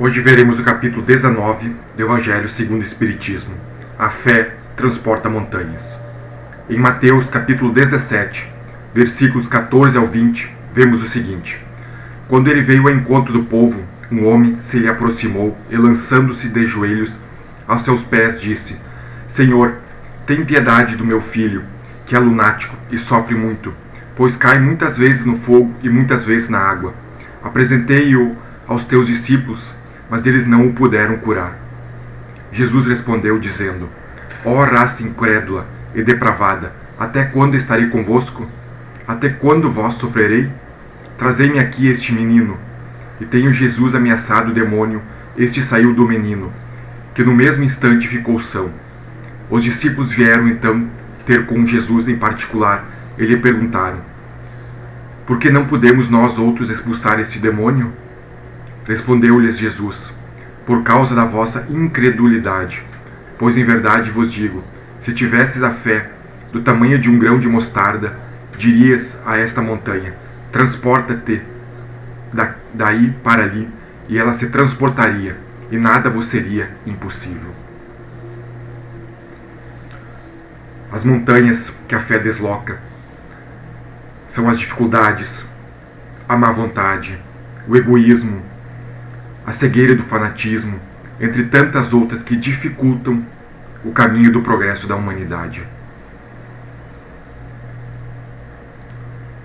Hoje veremos o capítulo 19 do Evangelho segundo o Espiritismo. A fé transporta montanhas. Em Mateus capítulo 17, versículos 14 ao 20, vemos o seguinte: Quando ele veio ao encontro do povo, um homem se lhe aproximou e, lançando-se de joelhos aos seus pés, disse: Senhor, tem piedade do meu filho, que é lunático e sofre muito, pois cai muitas vezes no fogo e muitas vezes na água. Apresentei-o aos teus discípulos, mas eles não o puderam curar. Jesus respondeu, dizendo: Ó raça incrédula e depravada, até quando estarei convosco? Até quando vós sofrerei? Trazei-me aqui este menino. E tendo Jesus ameaçado o demônio, este saiu do menino, que no mesmo instante ficou são. Os discípulos vieram então ter com Jesus em particular e lhe perguntaram: Por que não podemos nós outros expulsar este demônio? Respondeu-lhes Jesus: Por causa da vossa incredulidade. Pois em verdade vos digo, se tivesses a fé do tamanho de um grão de mostarda, dirias a esta montanha: transporta-te daí para ali, e ela se transportaria, e nada vos seria impossível. As montanhas que a fé desloca são as dificuldades, a má vontade, o egoísmo, a cegueira do fanatismo, entre tantas outras que dificultam o caminho do progresso da humanidade.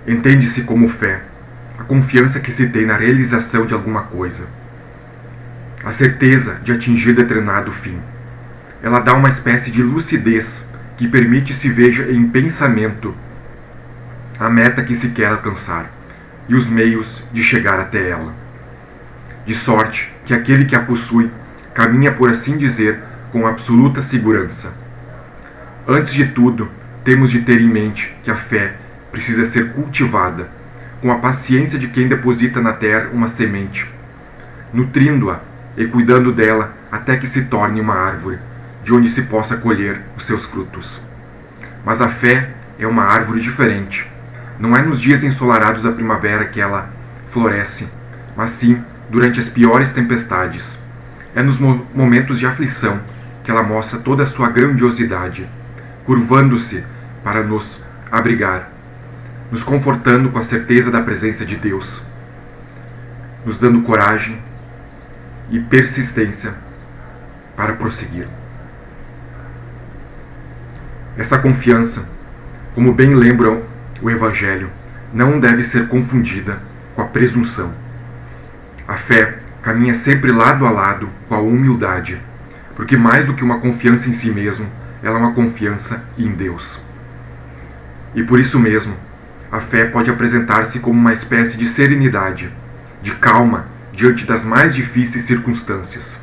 Entende-se como fé a confiança que se tem na realização de alguma coisa, a certeza de atingir determinado fim. Ela dá uma espécie de lucidez que permite se veja em pensamento a meta que se quer alcançar e os meios de chegar até ela. De sorte que aquele que a possui caminha, por assim dizer, com absoluta segurança. Antes de tudo, temos de ter em mente que a fé precisa ser cultivada, com a paciência de quem deposita na terra uma semente, nutrindo-a e cuidando dela até que se torne uma árvore, de onde se possa colher os seus frutos. Mas a fé é uma árvore diferente. Não é nos dias ensolarados da primavera que ela floresce, mas sim durante as piores tempestades. É nos momentos de aflição que ela mostra toda a sua grandiosidade, curvando-se para nos abrigar, nos confortando com a certeza da presença de Deus, nos dando coragem e persistência para prosseguir. Essa confiança, como bem lembra o Evangelho, não deve ser confundida com a presunção. A fé caminha sempre lado a lado com a humildade, porque mais do que uma confiança em si mesmo, ela é uma confiança em Deus. E por isso mesmo, a fé pode apresentar-se como uma espécie de serenidade, de calma diante das mais difíceis circunstâncias.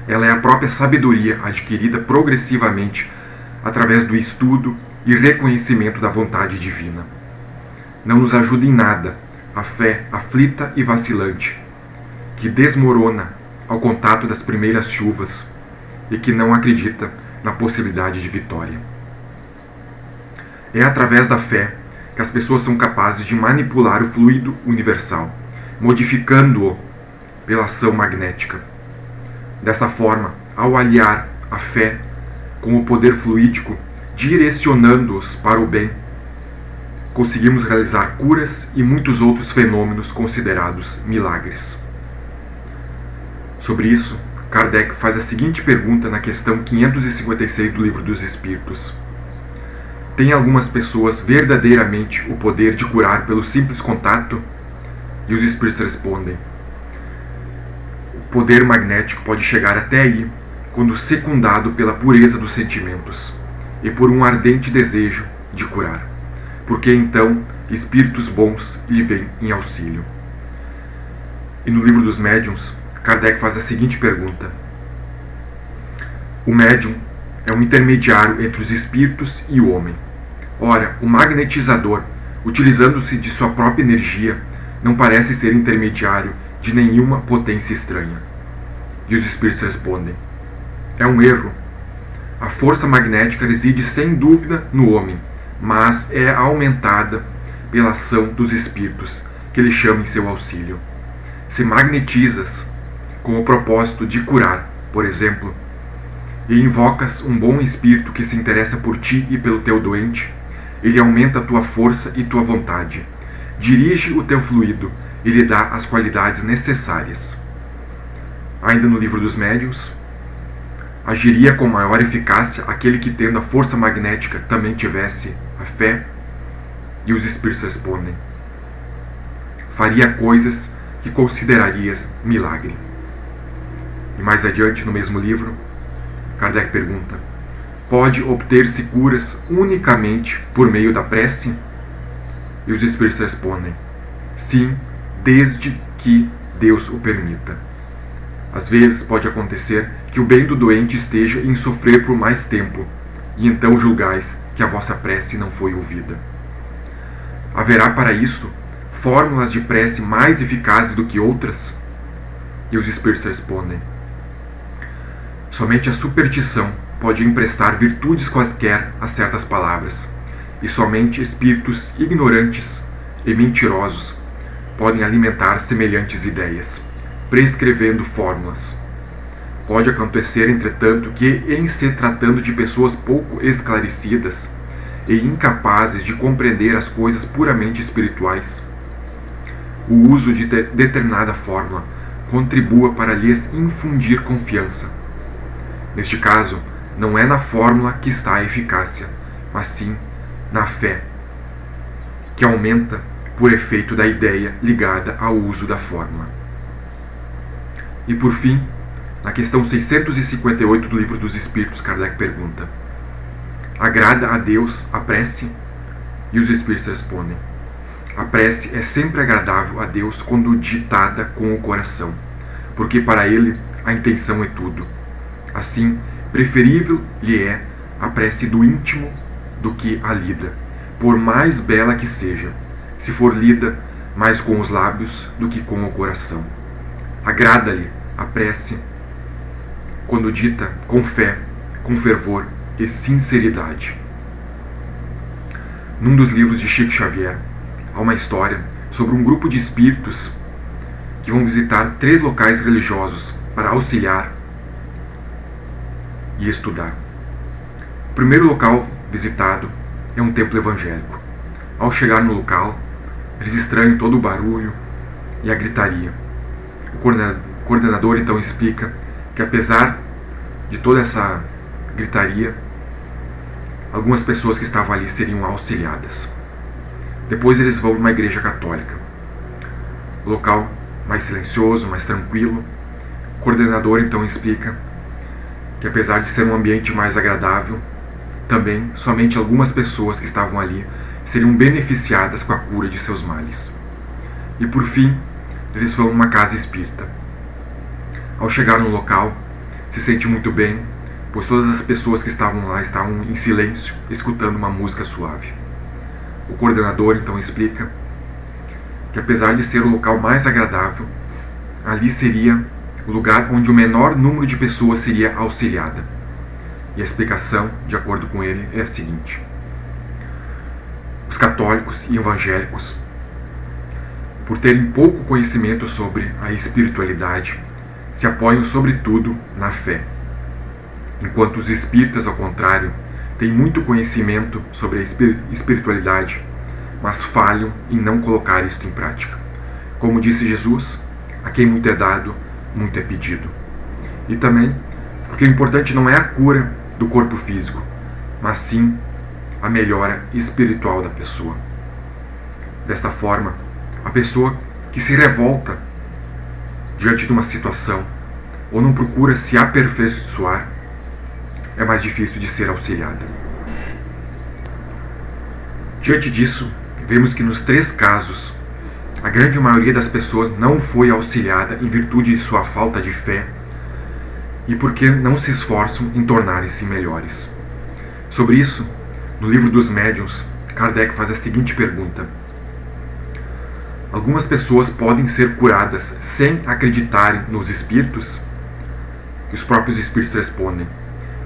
Ela é a própria sabedoria adquirida progressivamente através do estudo e reconhecimento da vontade divina. Não nos ajuda em nada a fé aflita e vacilante, que desmorona ao contato das primeiras chuvas e que não acredita na possibilidade de vitória. É através da fé que as pessoas são capazes de manipular o fluido universal, modificando-o pela ação magnética. Dessa forma, ao aliar a fé com o poder fluídico, direcionando-os para o bem, conseguimos realizar curas e muitos outros fenômenos considerados milagres. Sobre isso, Kardec faz a seguinte pergunta na questão 556 do Livro dos Espíritos: Tem algumas pessoas verdadeiramente o poder de curar pelo simples contato? E os Espíritos respondem: O poder magnético pode chegar até aí quando secundado pela pureza dos sentimentos e por um ardente desejo de curar, porque então espíritos bons lhe vêm em auxílio. E no Livro dos Médiuns, Kardec faz a seguinte pergunta: O médium é um intermediário entre os espíritos e o homem. Ora, o magnetizador, utilizando-se de sua própria energia, não parece ser intermediário de nenhuma potência estranha. E os espíritos respondem: É um erro. A força magnética reside sem dúvida no homem, mas é aumentada pela ação dos espíritos, que lhe chamam em seu auxílio. Se magnetizas com o propósito de curar, por exemplo, e invocas um bom espírito que se interessa por ti e pelo teu doente, ele aumenta a tua força e tua vontade, dirige o teu fluido e lhe dá as qualidades necessárias. Ainda no livro dos médiuns, agiria com maior eficácia aquele que, tendo a força magnética, também tivesse a fé? E os espíritos respondem: faria coisas que considerarias milagre. E mais adiante, no mesmo livro, Kardec pergunta: pode obter-se curas unicamente por meio da prece? E os espíritos respondem: sim, desde que Deus o permita. Às vezes pode acontecer que o bem do doente esteja em sofrer por mais tempo, e então julgais que a vossa prece não foi ouvida. Haverá para isto fórmulas de prece mais eficazes do que outras? E os espíritos respondem: somente a superstição pode emprestar virtudes quaisquer a certas palavras, e somente espíritos ignorantes e mentirosos podem alimentar semelhantes ideias, prescrevendo fórmulas. Pode acontecer, entretanto, que, em se tratando de pessoas pouco esclarecidas e incapazes de compreender as coisas puramente espirituais, o uso de determinada fórmula contribua para lhes infundir confiança. Neste caso, não é na fórmula que está a eficácia, mas sim na fé, que aumenta por efeito da ideia ligada ao uso da fórmula. E por fim, na questão 658 do Livro dos Espíritos, Kardec pergunta: agrada a Deus a prece? E os Espíritos respondem: a prece é sempre agradável a Deus quando ditada com o coração, porque para Ele a intenção é tudo. Assim, preferível lhe é a prece do íntimo do que a lida, por mais bela que seja, se for lida mais com os lábios do que com o coração. Agrada-lhe a prece quando dita com fé, com fervor e sinceridade. Num dos livros de Chico Xavier, há uma história sobre um grupo de espíritos que vão visitar 3 locais religiosos para auxiliar e estudar. O primeiro local visitado é um templo evangélico. Ao chegar no local, eles estranham todo o barulho e a gritaria. O coordenador então explica que, apesar de toda essa gritaria, algumas pessoas que estavam ali seriam auxiliadas. Depois eles vão numa igreja católica. O local mais silencioso, mais tranquilo. O coordenador então explica que, apesar de ser um ambiente mais agradável, também somente algumas pessoas que estavam ali seriam beneficiadas com a cura de seus males. E por fim, eles vão numa casa espírita. Ao chegar no local, se sente muito bem, pois todas as pessoas que estavam lá estavam em silêncio, escutando uma música suave. O coordenador então explica que, apesar de ser o local mais agradável, ali seria o lugar onde o menor número de pessoas seria auxiliada. E a explicação, de acordo com ele, é a seguinte: os católicos e evangélicos, por terem pouco conhecimento sobre a espiritualidade, se apoiam sobretudo na fé, enquanto os espíritas, ao contrário, têm muito conhecimento sobre a espiritualidade, mas falham em não colocar isto em prática. Como disse Jesus, a quem muito é dado, muito é pedido. E também porque o importante não é a cura do corpo físico, mas sim a melhora espiritual da pessoa. Desta forma, a pessoa que se revolta diante de uma situação ou não procura se aperfeiçoar, é mais difícil de ser auxiliada. Diante disso, vemos que nos 3 casos, a grande maioria das pessoas não foi auxiliada em virtude de sua falta de fé e porque não se esforçam em tornarem-se melhores. Sobre isso, no livro dos médiuns, Kardec faz a seguinte pergunta: algumas pessoas podem ser curadas sem acreditarem nos espíritos? E os próprios espíritos respondem: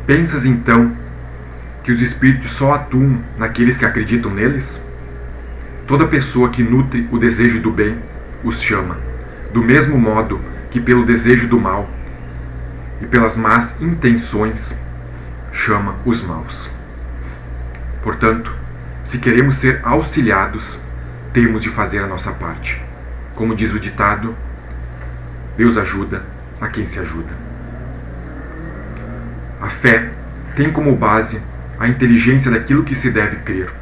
pensas então que os espíritos só atuam naqueles que acreditam neles? Toda pessoa que nutre o desejo do bem os chama, do mesmo modo que pelo desejo do mal e pelas más intenções chama os maus. Portanto, se queremos ser auxiliados, temos de fazer a nossa parte. Como diz o ditado, Deus ajuda a quem se ajuda. A fé tem como base a inteligência daquilo que se deve crer.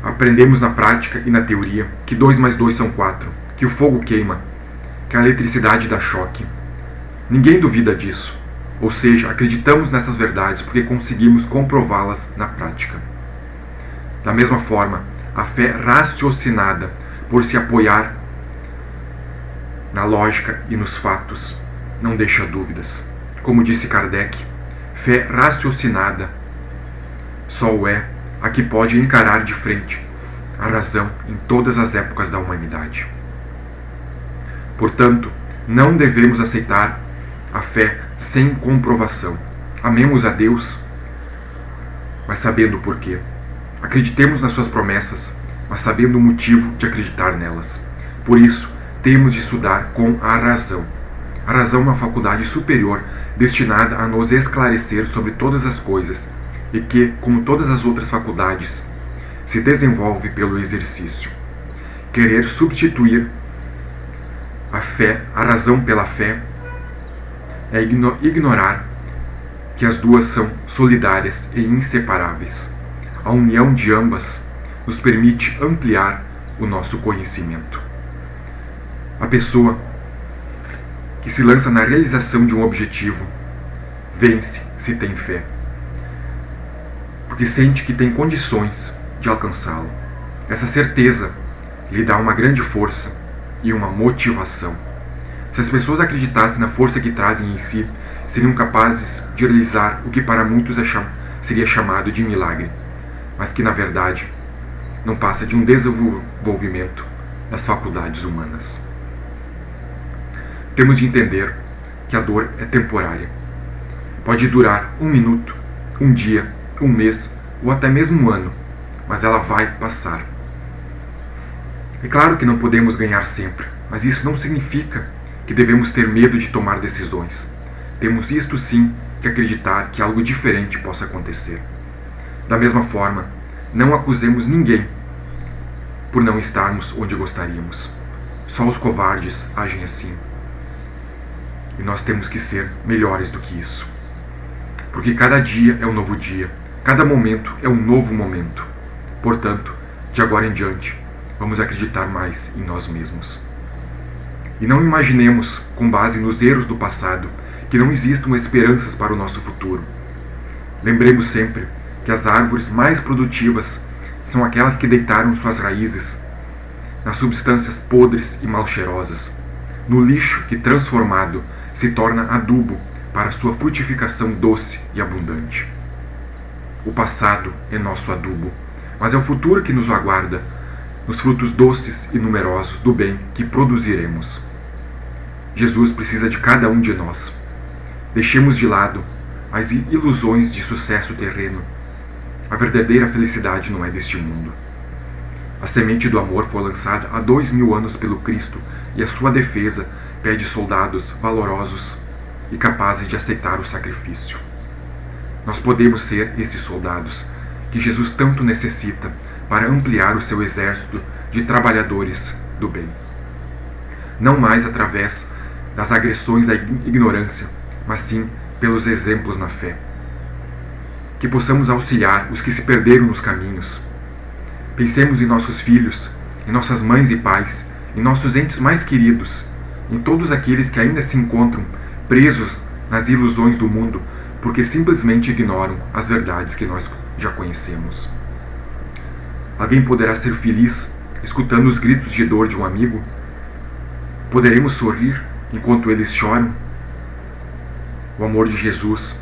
Aprendemos na prática e na teoria que 2 mais 2 são 4, que o fogo queima, que a eletricidade dá choque. Ninguém duvida disso, ou seja, acreditamos nessas verdades porque conseguimos comprová-las na prática. Da mesma forma, a fé raciocinada, por se apoiar na lógica e nos fatos, não deixa dúvidas. Como disse Kardec, fé raciocinada só o é a que pode encarar de frente a razão em todas as épocas da humanidade. Portanto, não devemos aceitar a fé sem comprovação. Amemos a Deus, mas sabendo o porquê. Acreditemos nas suas promessas, mas sabendo o motivo de acreditar nelas. Por isso, temos de estudar com a razão. A razão é uma faculdade superior destinada a nos esclarecer sobre todas as coisas e que, como todas as outras faculdades, se desenvolve pelo exercício. Querer substituir a razão pela fé, é ignorar que as duas são solidárias e inseparáveis. A união de ambas nos permite ampliar o nosso conhecimento. A pessoa que se lança na realização de um objetivo vence se tem fé, porque sente que tem condições de alcançá-lo. Essa certeza lhe dá uma grande força e uma motivação. Se as pessoas acreditassem na força que trazem em si, seriam capazes de realizar o que para muitos seria chamado de milagre, mas que na verdade não passa de um desenvolvimento das faculdades humanas. Temos de entender que a dor é temporária. Pode durar 1 minuto, 1 dia, 1 mês ou até mesmo 1 ano, mas ela vai passar. É claro que não podemos ganhar sempre, mas isso não significa que devemos ter medo de tomar decisões. Temos isto sim que acreditar que algo diferente possa acontecer. Da mesma forma, não acusemos ninguém por não estarmos onde gostaríamos. Só os covardes agem assim. E nós temos que ser melhores do que isso. Porque cada dia é um novo dia, cada momento é um novo momento. Portanto, de agora em diante, vamos acreditar mais em nós mesmos. E não imaginemos, com base nos erros do passado, que não existam esperanças para o nosso futuro. Lembremos sempre que as árvores mais produtivas são aquelas que deitaram suas raízes nas substâncias podres e mal cheirosas, no lixo que transformado se torna adubo para sua frutificação doce e abundante. O passado é nosso adubo, mas é o futuro que nos aguarda, nos frutos doces e numerosos do bem que produziremos. Jesus precisa de cada um de nós. Deixemos de lado as ilusões de sucesso terreno. A verdadeira felicidade não é deste mundo. A semente do amor foi lançada há 2000 anos pelo Cristo e a sua defesa pede soldados valorosos e capazes de aceitar o sacrifício. Nós podemos ser esses soldados que Jesus tanto necessita para ampliar o seu exército de trabalhadores do bem. Não mais através das agressões da ignorância, mas sim pelos exemplos na fé. Que possamos auxiliar os que se perderam nos caminhos. Pensemos em nossos filhos, em nossas mães e pais, em nossos entes mais queridos, em todos aqueles que ainda se encontram presos nas ilusões do mundo, porque simplesmente ignoram as verdades que nós já conhecemos. Alguém poderá ser feliz escutando os gritos de dor de um amigo? Poderemos sorrir enquanto eles choram? O amor de Jesus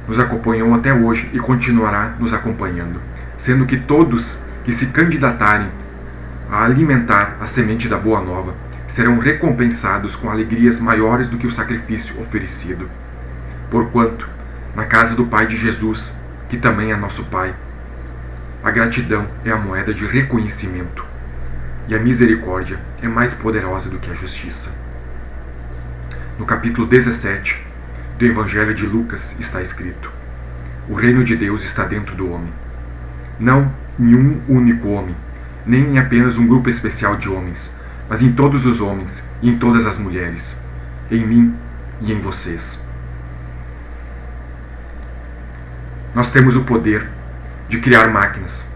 nos acompanhou até hoje e continuará nos acompanhando, sendo que todos que se candidatarem a alimentar a semente da Boa Nova serão recompensados com alegrias maiores do que o sacrifício oferecido. Porquanto, na casa do Pai de Jesus, que também é nosso Pai, a gratidão é a moeda de reconhecimento, e a misericórdia é mais poderosa do que a justiça. No capítulo 17 do Evangelho de Lucas está escrito: o reino de Deus está dentro do homem. Não em um único homem, nem em apenas um grupo especial de homens, mas em todos os homens e em todas as mulheres, em mim e em vocês. Nós temos o poder de criar máquinas,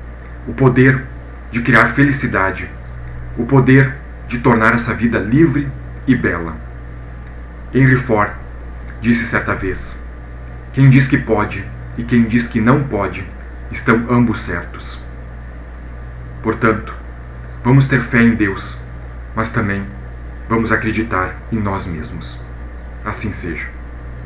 o poder de criar felicidade, o poder de tornar essa vida livre e bela. Henry Ford disse certa vez: quem diz que pode e quem diz que não pode estão ambos certos. Portanto, vamos ter fé em Deus, mas também vamos acreditar em nós mesmos. Assim seja.